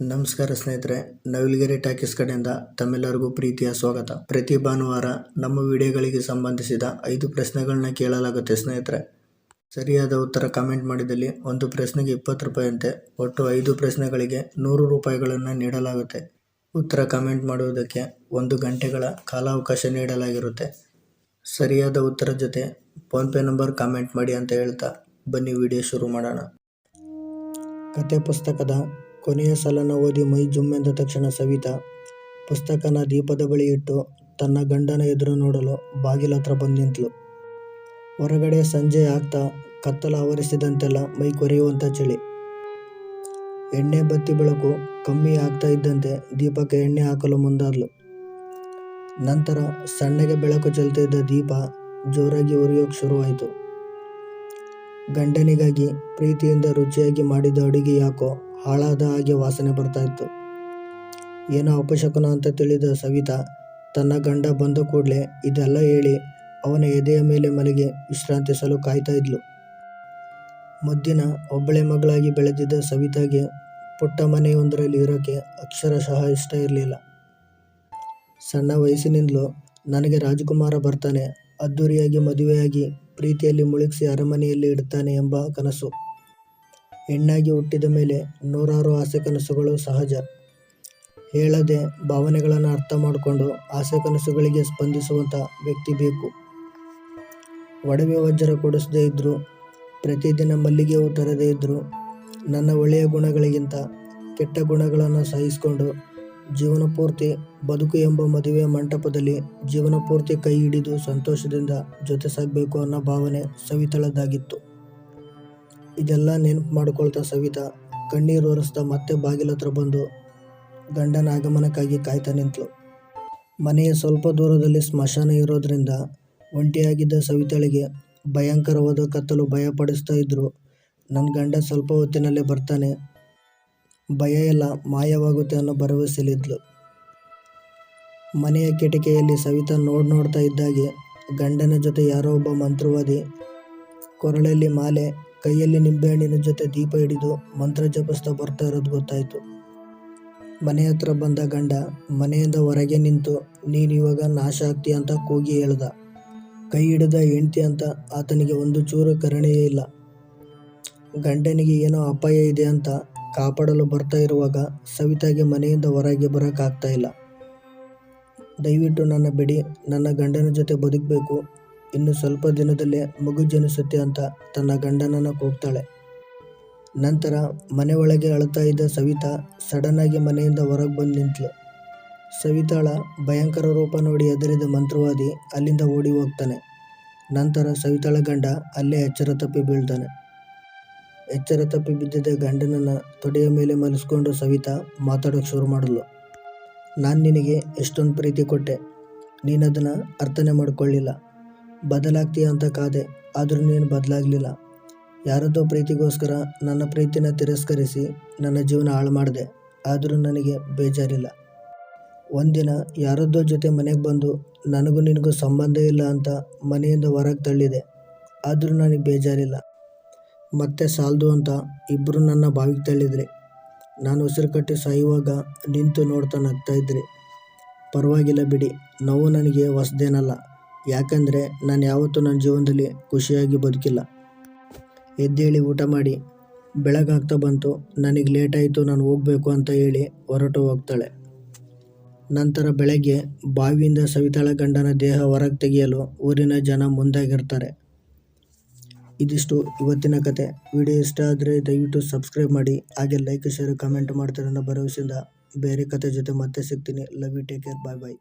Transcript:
ನಮಸ್ಕಾರ ಸ್ನೇಹಿತರೆ, ನವಿಲುಗೆರೆ ಟಾಕೀಸ್ ಕಡೆಯಿಂದ ತಮ್ಮೆಲ್ಲರಿಗೂ ಪ್ರೀತಿಯ ಸ್ವಾಗತ. ಪ್ರತಿ ಭಾನುವಾರ ನಮ್ಮ ವಿಡಿಯೋಗಳಿಗೆ ಸಂಬಂಧಿಸಿದ 5 ಪ್ರಶ್ನೆಗಳನ್ನ ಕೇಳಲಾಗುತ್ತೆ ಸ್ನೇಹಿತರೆ. ಸರಿಯಾದ ಉತ್ತರ ಕಮೆಂಟ್ ಮಾಡಿದಲ್ಲಿ ಒಂದು ಪ್ರಶ್ನೆಗೆ 20 ರೂಪಾಯಿಯಂತೆ ಒಟ್ಟು 5 ಪ್ರಶ್ನೆಗಳಿಗೆ 100 ರೂಪಾಯಿಗಳನ್ನು ನೀಡಲಾಗುತ್ತೆ. ಉತ್ತರ ಕಮೆಂಟ್ ಮಾಡುವುದಕ್ಕೆ 1 ಗಂಟೆಗಳ ಕಾಲಾವಕಾಶ ನೀಡಲಾಗಿರುತ್ತೆ. ಸರಿಯಾದ ಉತ್ತರ ಜೊತೆ ಫೋನ್ಪೇ ನಂಬರ್ ಕಮೆಂಟ್ ಮಾಡಿ ಅಂತ ಹೇಳ್ತಾ ಬನ್ನಿ ವಿಡಿಯೋ ಶುರು ಮಾಡೋಣ. ಕತೆ ಪುಸ್ತಕದ ಕೊನೆಯ ಸಾಲನ್ನು ಓದಿ ಮೈ ಜುಮ್ಮೆಂದ ತಕ್ಷಣ ಸವಿತಾ ಪುಸ್ತಕನ ದೀಪದ ಬಳಿ ಇಟ್ಟು ತನ್ನ ಗಂಡನ ಎದುರು ನೋಡಲು ಬಾಗಿಲತ್ರ ಬಂದು ನಿಂತಳು. ಹೊರಗಡೆ ಸಂಜೆ ಆಗ್ತಾ ಕತ್ತಲ ಆವರಿಸಿದಂತೆಲ್ಲ ಮೈ ಕೊರೆಯುವಂಥ ಚಳಿ. ಎಣ್ಣೆ ಬತ್ತಿ ಬೆಳಕು ಕಮ್ಮಿ ಆಗ್ತಾ ಇದ್ದಂತೆ ದೀಪಕ್ಕೆ ಎಣ್ಣೆ ಹಾಕಲು ಮುಂದಾದ್ಲು. ನಂತರ ಸಣ್ಣಗೆ ಬೆಳಕು ಚೆಲ್ತಾ ಇದ್ದ ದೀಪ ಜೋರಾಗಿ ಉರಿಯೋಕೆ ಶುರುವಾಯಿತು. ಗಂಡನಿಗಾಗಿ ಪ್ರೀತಿಯಿಂದ ರುಚಿಯಾಗಿ ಮಾಡಿದ ಅಡುಗೆ ಯಾಕೋ ಹಾಳಾದ ಹಾಗೆ ವಾಸನೆ ಬರ್ತಾ ಇತ್ತು. ಏನೋ ಅಪಶಕುನ ಅಂತ ತಿಳಿದ ಸವಿತಾ ತನ್ನ ಗಂಡ ಬಂದ ಕೂಡಲೇ ಇದೆಲ್ಲ ಹೇಳಿ ಅವನ ಎದೆಯ ಮೇಲೆ ಮಲಗಿ ವಿಶ್ರಾಂತಿಸಲು ಕಾಯ್ತಾ ಇದ್ಲು. ಮುದ್ದಿನ ಒಬ್ಬಳೆ ಮಗಳಾಗಿ ಬೆಳೆದಿದ್ದ ಸವಿತಾಗೆ ಪುಟ್ಟ ಮನೆಯೊಂದರಲ್ಲಿ ಇರೋಕ್ಕೆ ಅಕ್ಷರಶಃ ಇಷ್ಟ ಇರಲಿಲ್ಲ. ಸಣ್ಣ ವಯಸ್ಸಿನಿಂದಲೂ ನನಗೆ ರಾಜಕುಮಾರ ಬರ್ತಾನೆ, ಅದ್ದೂರಿಯಾಗಿ ಮದುವೆಯಾಗಿ ಪ್ರೀತಿಯಲ್ಲಿ ಮುಳುಗಿಸಿ ಅರಮನೆಯಲ್ಲಿ ಇಡ್ತಾನೆ ಎಂಬ ಕನಸು. ಹೆಣ್ಣಾಗಿ ಹುಟ್ಟಿದ ಮೇಲೆ ನೂರಾರು ಆಸೆ ಕನಸುಗಳು ಸಹಜ. ಹೇಳದೆ ಭಾವನೆಗಳನ್ನು ಅರ್ಥ ಮಾಡಿಕೊಂಡು ಆಸೆ ಕನಸುಗಳಿಗೆ ಸ್ಪಂದಿಸುವಂಥ ವ್ಯಕ್ತಿ ಬೇಕು. ಒಡವೆ ವಜ್ರ ಕೊಡಿಸದೇ ಇದ್ದರೂ, ಪ್ರತಿದಿನ ಮಲ್ಲಿಗೆ ಹೂ ತರದೇ ಇದ್ದರೂ, ನನ್ನ ಒಳ್ಳೆಯ ಗುಣಗಳಿಗಿಂತ ಕೆಟ್ಟ ಗುಣಗಳನ್ನು ಸಹಿಸಿಕೊಂಡು ಜೀವನ ಪೂರ್ತಿ ಬದುಕು ಎಂಬ ಮದುವೆಯ ಮಂಟಪದಲ್ಲಿ ಜೀವನ ಪೂರ್ತಿ ಕೈ ಹಿಡಿದು ಸಂತೋಷದಿಂದ ಜೊತೆ ಸಾಗಬೇಕು ಅನ್ನೋ ಭಾವನೆ ಸವಿತಳದ್ದಾಗಿತ್ತು. ಇದೆಲ್ಲ ನೆನಪು ಮಾಡ್ಕೊಳ್ತಾ ಸವಿತಾ ಕಣ್ಣೀರು ಒರೆಸ್ತಾ ಮತ್ತೆ ಬಾಗಿಲತ್ರ ಬಂದು ಗಂಡನ ಆಗಮನಕ್ಕಾಗಿ ಕಾಯ್ತಾ ನಿಂತಳು. ಮನೆಯ ಸ್ವಲ್ಪ ದೂರದಲ್ಲಿ ಸ್ಮಶಾನ ಇರೋದ್ರಿಂದ ಒಂಟಿಯಾಗಿದ್ದ ಸವಿತಳಿಗೆ ಭಯಂಕರವಾದ ಕತ್ತಲು ಭಯಪಡಿಸ್ತಾ ಇದ್ರು. ನನ್ನ ಗಂಡ ಸ್ವಲ್ಪ ಹೊತ್ತಿನಲ್ಲೇ ಬರ್ತಾನೆ, ಭಯ ಎಲ್ಲ ಮಾಯವಾಗುತ್ತೆ ಅನ್ನೋ ಭರವಸೆಯಲ್ಲಿದ್ಲು. ಮನೆಯ ಕಿಟಕಿಯಲ್ಲಿ ಸವಿತಾ ನೋಡ್ತಾ ಇದ್ದಾಗೆ ಗಂಡನ ಜೊತೆ ಯಾರೋ ಒಬ್ಬ ಮಂತ್ರವಾದಿ ಕೊರಳಲ್ಲಿ ಮಾಲೆ, ಕೈಯಲ್ಲಿ ನಿಂಬೆಹಣ್ಣಿನ ಜೊತೆ ದೀಪ ಹಿಡಿದು ಮಂತ್ರ ಜಪಿಸ್ತಾ ಬರ್ತಾ ಇರೋದು ಗೊತ್ತಾಯಿತು. ಮನೆ ಹತ್ರ ಬಂದ ಗಂಡ ಮನೆಯಿಂದ ಹೊರಗೆ ನಿಂತು ನೀನು ಇವಾಗ ನಾಶ ಆಗ್ತೀಯ ಅಂತ ಕೂಗಿ ಹೇಳ್ದ. ಕೈ ಹಿಡಿದ ಹೆಂಡ್ತಿ ಅಂತ ಆತನಿಗೆ ಒಂದು ಚೂರು ಕರುಣೆಯೇ ಇಲ್ಲ. ಗಂಡನಿಗೆ ಏನೋ ಅಪಾಯ ಇದೆ ಅಂತ ಕಾಪಾಡಲು ಬರ್ತಾ ಇರುವಾಗ ಸವಿತಾಗೆ ಮನೆಯಿಂದ ಹೊರಗೆ ಬರೋಕ್ಕಾಗ್ತಾ ಇಲ್ಲ. ದಯವಿಟ್ಟು ನನ್ನ ಬಿಡಿ, ನನ್ನ ಗಂಡನ ಜೊತೆ ಬದುಕಬೇಕು, ಇನ್ನು ಸ್ವಲ್ಪ ದಿನದಲ್ಲೇ ಮಗು ಜನಿಸುತ್ತೆ ಅಂತ ತನ್ನ ಗಂಡನನ್ನು ಕೂಗ್ತಾಳೆ. ನಂತರ ಮನೆ ಒಳಗೆ ಅಳ್ತಾ ಇದ್ದ ಸವಿತಾ ಸಡನ್ನಾಗಿ ಮನೆಯಿಂದ ಹೊರಗೆ ಬಂದು ನಿಂತಳು. ಸವಿತಾಳ ಭಯಂಕರ ರೂಪ ನೋಡಿ ಹೆದರಿದ ಮಂತ್ರವಾದಿ ಅಲ್ಲಿಂದ ಓಡಿ ಹೋಗ್ತಾನೆ. ನಂತರ ಸವಿತಾಳ ಗಂಡ ಅಲ್ಲೇ ಎಚ್ಚರ ತಪ್ಪಿ ಬೀಳ್ತಾನೆ. ಎಚ್ಚರ ತಪ್ಪಿ ಬಿದ್ದಿದ್ದ ಗಂಡನನ್ನು ತೊಡೆಯ ಮೇಲೆ ಮಲಗಿಸ್ಕೊಂಡು ಸವಿತಾ ಮಾತಾಡೋಕ್ಕೆ ಶುರು ಮಾಡಲು. ನಾನು ನಿನಗೆ ಎಷ್ಟೊಂದು ಪ್ರೀತಿ ಕೊಟ್ಟೆ, ನೀನದನ್ನು ಅರ್ಥನೇ ಮಾಡ್ಕೊಳ್ಳಿಲ್ಲ. ಬದಲಾಗ್ತೀಯ ಅಂತ ಕಾದೆ, ಆದರೂ ನೀನು ಬದಲಾಗಲಿಲ್ಲ. ಯಾರದ್ದೋ ಪ್ರೀತಿಗೋಸ್ಕರ ನನ್ನ ಪ್ರೀತಿನ ತಿರಸ್ಕರಿಸಿ ನನ್ನ ಜೀವನ ಹಾಳು ಮಾಡಿದೆ, ಆದರೂ ನನಗೆ ಬೇಜಾರಿಲ್ಲ. ಒಂದಿನ ಯಾರದ್ದೋ ಜೊತೆ ಮನೆಗೆ ಬಂದು ನನಗೂ ನಿನಗೂ ಸಂಬಂಧ ಇಲ್ಲ ಅಂತ ಮನೆಯಿಂದ ಹೊರಗೆ ತಳ್ಳಿದೆ, ಆದರೂ ನನಗೆ ಬೇಜಾರಿಲ್ಲ. ಮತ್ತೆ ಸಾಲದು ಅಂತ ಇಬ್ಬರು ನನ್ನ ಬಾವಿಗೆ ತಳ್ಳಿದ್ರಿ. ನಾನು ಉಸಿರು ಕಟ್ಟಿ ಸಾಯುವಾಗ ನಿಂತು ನೋಡ್ತಾ ನಗ್ತಾ ಇದ್ರಿ. ಪರವಾಗಿಲ್ಲ ಬಿಡಿ, ನೋವು ನನಗೆ ಹೊಸದೇನಲ್ಲ, ಯಾಕಂದರೆ ನಾನು ಯಾವತ್ತೂ ನನ್ನ ಜೀವನದಲ್ಲಿ ಖುಷಿಯಾಗಿ ಬದುಕಿಲ್ಲ. ಎದ್ದೇಳಿ ಊಟ ಮಾಡಿ. ಬೆಳಗಾಗ್ತಾ ಬಂತು, ನನಗೆ ಲೇಟಾಯಿತು, ನಾನು ಹೋಗಬೇಕು ಅಂತ ಹೇಳಿ ಹೊರಟು ಹೋಗ್ತಾಳೆ. ನಂತರ ಬೆಳಗ್ಗೆ ಬಾವಿಯಿಂದ ಸವಿತಾಳ ಗಂಡನ ದೇಹ ಹೊರಗೆ ತೆಗೆಯಲು ಊರಿನ ಜನ ಮುಂದಾಗಿರ್ತಾರೆ. ಇದಿಷ್ಟು ಇವತ್ತಿನ ಕತೆ. ವಿಡಿಯೋ ಇಷ್ಟ ಆದರೆ ದಯವಿಟ್ಟು ಸಬ್ಸ್ಕ್ರೈಬ್ ಮಾಡಿ, ಹಾಗೆ ಲೈಕ್ ಶೇರ್ ಕಮೆಂಟ್ ಮಾಡ್ತಾರೆ ಅನ್ನೋ ಭರವಸೆಯಿಂದ ಬೇರೆ ಕತೆ ಜೊತೆ ಮತ್ತೆ ಸಿಗ್ತೀನಿ. Love you, take care, bye bye.